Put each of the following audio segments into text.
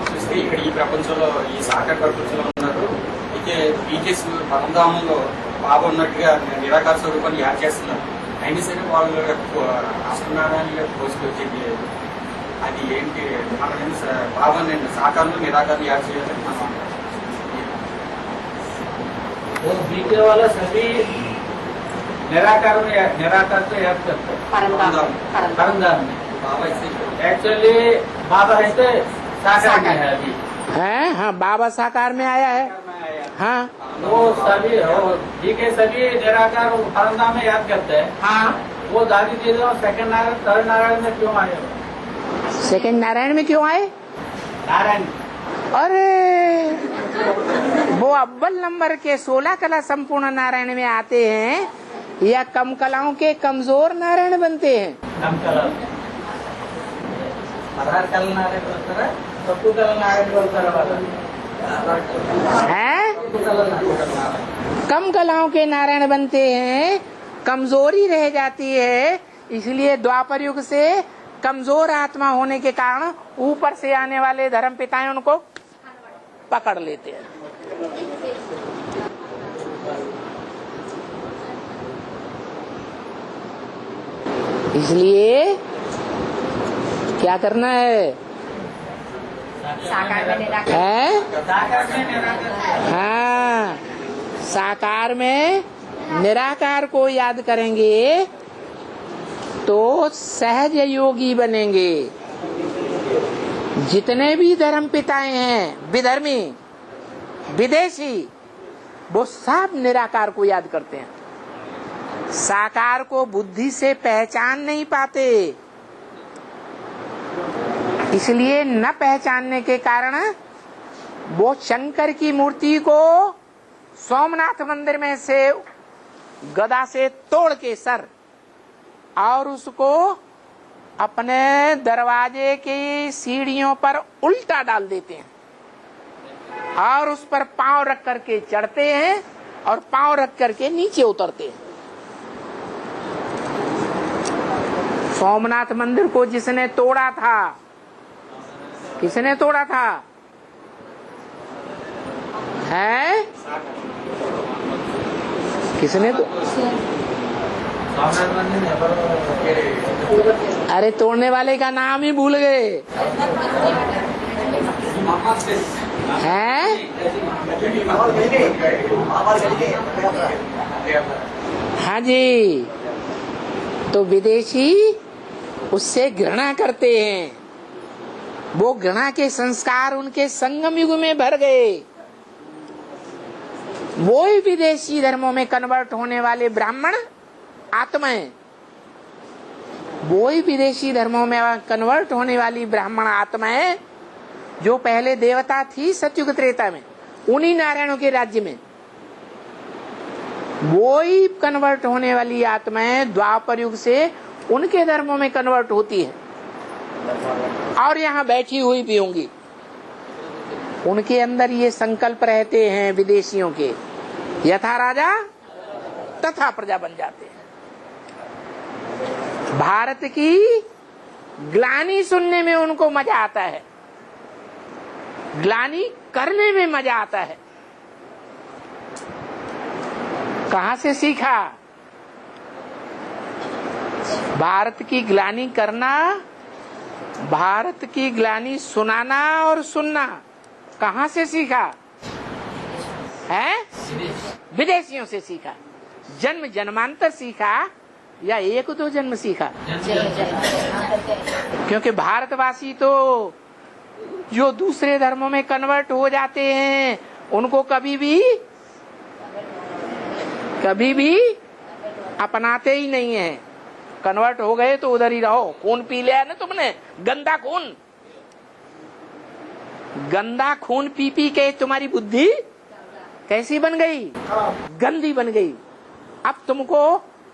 చూస్తే ఇక్కడ ఈ ప్రపంచంలో ఈ సాకార ప్రపంచంలో ఉన్నారు. అయితే బీచెస్ పరంధామంలో బాబా ఉన్నట్టుగా నిరాకార స్వరూపాన్ని యాడ్ చేస్తున్నారు. అయినా సరే వాళ్ళు అష్టనారాయణ పోసుకొచ్చేది అది ఏంటి? మనం బాబా నేను సాకారంలో నిరాకారం యాడ్ చేయాలని మనం बीचे वाला सभी निराकार में निराकार से याद करते हैं परंदाम में। बाबा इससे एक्चुअली बाबा ऐसे साकार में है अभी है। हाँ, बाबा साकार में आया है। हाँ वो सभी जी के सभी निराकार परंदाम में याद करते हैं। हाँ, वो दादी जी सेकंड नारायण थर्ड नारायण में क्यों आए? सेकंड नारायण में क्यों आए? नारायण अरे वो अव्वल नंबर के 16 कला संपूर्ण नारायण में आते हैं या कम कलाओं के कमजोर नारायण बनते हैं? कम कला हर कल नारायण बोलता है, सबको कल नारायण बोलता हैं? कम कलाओं के नारायण बनते हैं, कमजोरी रह जाती है। इसलिए द्वापर युग से कमजोर आत्मा होने के कारण ऊपर से आने वाले धर्म पिताएं उनको पकड़ लेते हैं। इसलिए क्या करना है? हाँ, साकार में निराकार को याद करेंगे तो सहज योगी बनेंगे। जितने भी धर्म पिताएं हैं, विधर्मी विदेशी, वो सब निराकार को याद करते हैं। साकार को बुद्धि से पहचान नहीं पाते, इसलिए न पहचानने के कारण वो शंकर की मूर्ति को सोमनाथ मंदिर में से गदा से तोड़ के सर और उसको अपने दरवाजे की सीढ़ियों पर उल्टा डाल देते हैं और उस पर पांव रख करके चढ़ते हैं और पांव रख करके नीचे उतरते हैं। सोमनाथ मंदिर को जिसने तोड़ा था, किसने तोड़ा था? है किसने तो? अरे तोड़ने वाले का नाम ही भूल गए हैं? हाँ जी, तो विदेशी उससे घृणा करते हैं। वो घृणा के संस्कार उनके संगम युग में भर गए। वो ही विदेशी धर्मों में कन्वर्ट होने वाले ब्राह्मण आत्माएं, वो ही विदेशी धर्मों में कन्वर्ट होने वाली ब्राह्मण आत्माएं जो पहले देवता थी सतयुग त्रेता में, उन्हीं नारायणों के राज्य में, वो ही कन्वर्ट होने वाली आत्माएं द्वापर युग से उनके धर्मों में कन्वर्ट होती है और यहाँ बैठी हुई भी होंगी। उनके अंदर ये संकल्प रहते हैं विदेशियों के, यथा राजा तथा प्रजा बन जाते हैं। भारत की ग्लानि सुनने में उनको मजा आता है, ग्लानि करने में मजा आता है। कहाँ से सीखा? भारत की ग्लानि करना, भारत की ग्लानि सुनाना और सुनना कहाँ से सीखा है? विदेशियों से सीखा। जन्म जन्मांतर सीखा या एक दो जन्म सीखा? क्योंकि भारतवासी तो जो दूसरे धर्मों में कन्वर्ट हो जाते हैं उनको कभी भी अपनाते ही नहीं है। कन्वर्ट हो गए तो उधर ही रहो। खून पी लिया ना तुमने, गंदा खून, गंदा खून पी पी के तुम्हारी बुद्धि कैसी बन गई? गंदी बन गई। अब तुमको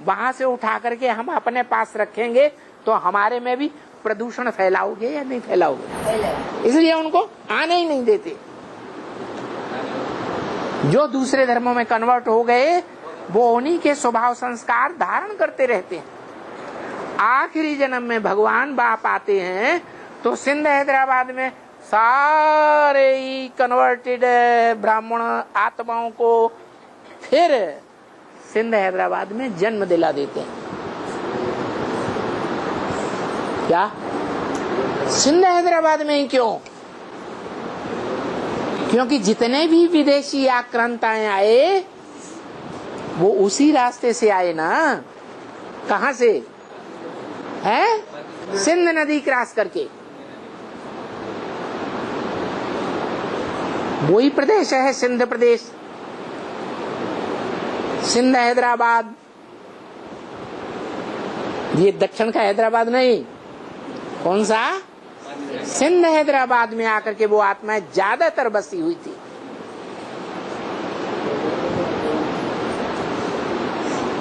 वहां से उठा करके हम अपने पास रखेंगे तो हमारे में भी प्रदूषण फैलाओगे या नहीं फैलाओगे? इसलिए उनको आने ही नहीं देते। जो दूसरे धर्मों में कन्वर्ट हो गए वो उन्हीं के स्वभाव संस्कार धारण करते रहते हैं। आखिरी जन्म में भगवान बाप आते हैं तो सिंध हैदराबाद में सारे ही कन्वर्टेड ब्राह्मण आत्माओं को फिर सिंध हैदराबाद में जन्म दिला देते हैं। क्या सिंध हैदराबाद में ही क्यों? क्योंकि जितने भी विदेशी आक्रांताएं आए वो उसी रास्ते से आए ना। कहां से? है सिंध नदी क्रॉस करके। वही प्रदेश है सिंध प्रदेश, सिंध हैदराबाद। ये दक्षिण का हैदराबाद नहीं, कौन सा? सिंध हैदराबाद में आकर के वो आत्माएं ज्यादातर बसी हुई थी।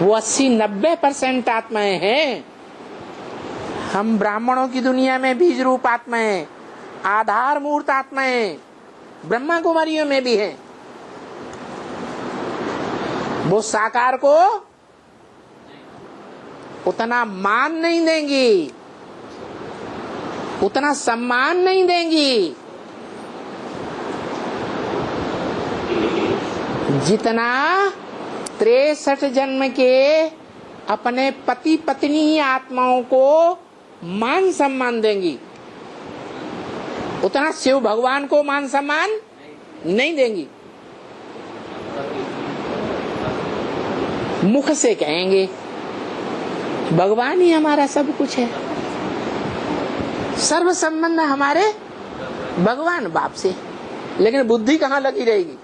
वो 80-90% आत्माएं हैं। हम ब्राह्मणों की दुनिया में बीज रूप आत्माएं, आधार मूर्त आत्माएं ब्रह्मा कुमारियों में भी हैं। वो साकार को उतना मान नहीं देंगी, उतना सम्मान नहीं देंगी जितना 63 जन्म के अपने पति पत्नी आत्माओं को मान सम्मान देंगी। उतना शिव भगवान को मान सम्मान नहीं देंगी। मुख से कहेंगे भगवान ही हमारा सब कुछ है, सर्व संबंध हमारे भगवान बाप से, लेकिन बुद्धि कहाँ लगी रहेगी?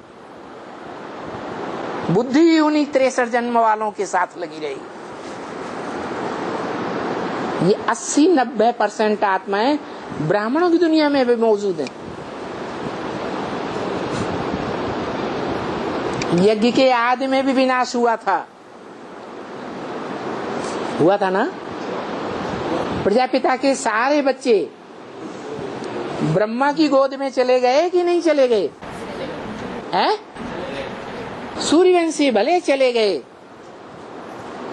बुद्धि उन्हीं 63 जन्म वालों के साथ लगी रहेगी। ये 80-90% आत्माएं ब्राह्मणों की दुनिया में भी मौजूद हैं। यज्ञ के आदि में भी विनाश हुआ था ना। प्रजापिता के सारे बच्चे ब्रह्मा की गोद में चले गए कि नहीं चले गए? हैं? सूर्यवंशी भले चले गए,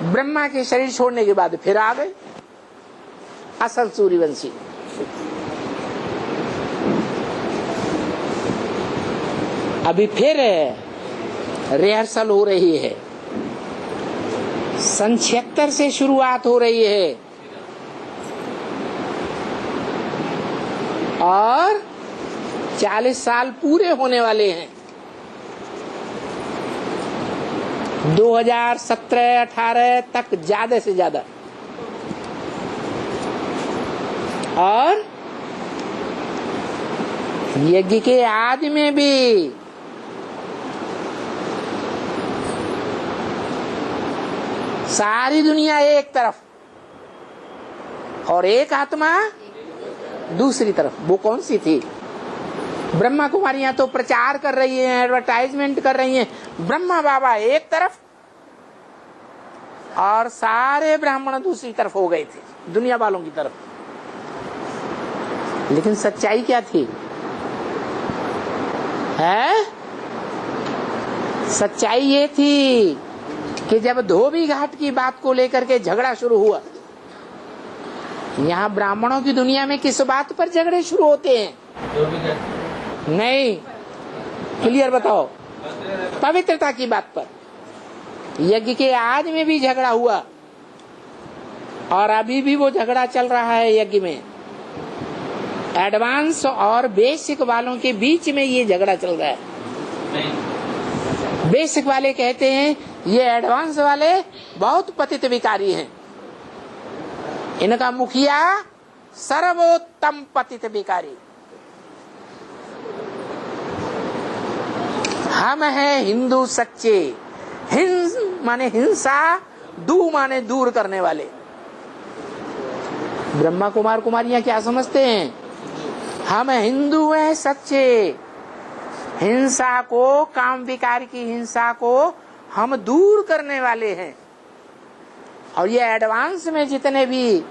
ब्रह्मा के शरीर छोड़ने के बाद फिर आ गए असल सूर्यवंशी। अभी फिर रिहर्सल हो रही है, सन 76 से शुरुआत हो रही है और 40 साल पूरे होने वाले हैं। 2017-18 तक ज्यादा से ज्यादा। और यज्ञ के आदि में भी सारी दुनिया एक तरफ और एक आत्मा दूसरी तरफ। वो कौन सी थी? ब्रह्मा कुमारियां तो प्रचार कर रही हैं, एडवर्टाइजमेंट कर रही हैं, ब्रह्मा बाबा एक तरफ और सारे ब्राह्मण दूसरी तरफ हो गए थे, दुनिया वालों की तरफ। लेकिन सच्चाई क्या थी? है सच्चाई ये थी कि जब धोबी घाट की बात को लेकर के झगड़ा शुरू हुआ, यहाँ ब्राह्मणों की दुनिया में किस बात पर झगड़े शुरू होते हैं? नहीं, क्लियर बताओ। पवित्रता की बात पर। यज्ञ के आदि में भी झगड़ा हुआ और अभी भी वो झगड़ा चल रहा है यज्ञ में। एडवांस और बेसिक वालों के बीच में ये झगड़ा चल रहा है। बेसिक वाले कहते हैं ये एडवांस वाले बहुत पतित विकारी हैं, इनका मुखिया सर्वोत्तम पतित विकारी। हम हैं हिंदू सच्चे। हिंस माने हिंसा, दू माने दूर करने वाले। ब्रह्मा कुमार कुमारियां क्या समझते हैं? हम हिंदू हैं सच्चे। हिंसा को, काम विकार की हिंसा को हम दूर करने वाले हैं। और ये एडवांस में जितने भी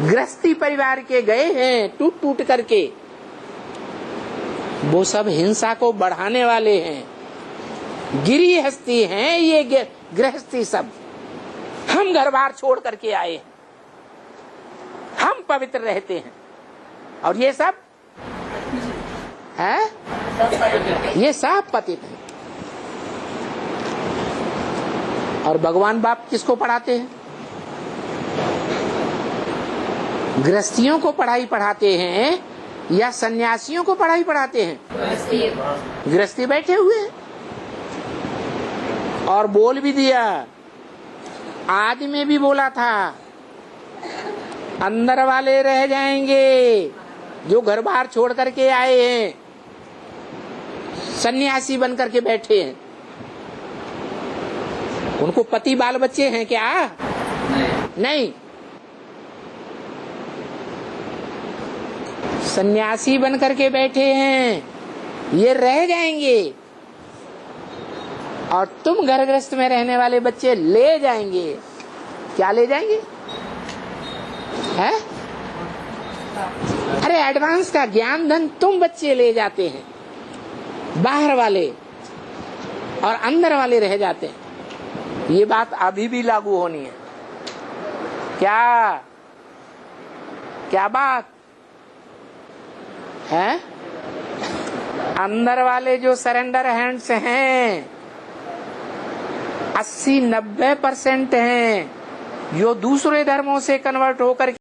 गृहस्थी परिवार के गए हैं टूट टूट करके, वो सब हिंसा को बढ़ाने वाले हैं। गिरी हस्ती हैं ये गृहस्थी सब। हम घर बार छोड़ करके आए हैं, हम पवित्र रहते हैं। और ये सब है, ये सब पतित है। और भगवान बाप किसको पढ़ाते हैं? गृहस्थियों को पढ़ाई पढ़ाते हैं या सन्यासियों को पढ़ाई पढ़ाते हैं? गृहस्थी बैठे हुए हैं। और बोल भी दिया, आदि में भी बोला था, अंदर वाले रह जाएंगे जो घर बाहर छोड़ करके आए हैं, सन्यासी बन करके बैठे हैं। उनको पति बाल बच्चे हैं क्या? नहीं। सन्यासी बन करके बैठे हैं, ये रह जाएंगे और तुम घर गृहस्थ में रहने वाले बच्चे ले जाएंगे। क्या ले जाएंगे? है? अरे एडवांस का ज्ञान धन तुम बच्चे ले जाते हैं, बाहर वाले और अंदर वाले रह जाते हैं। ये बात अभी भी लागू होनी है। क्या क्या बात है? अंदर वाले जो सरेंडर हैंड्स हैं 80-90% हैं, जो दूसरे धर्मों से कन्वर्ट होकर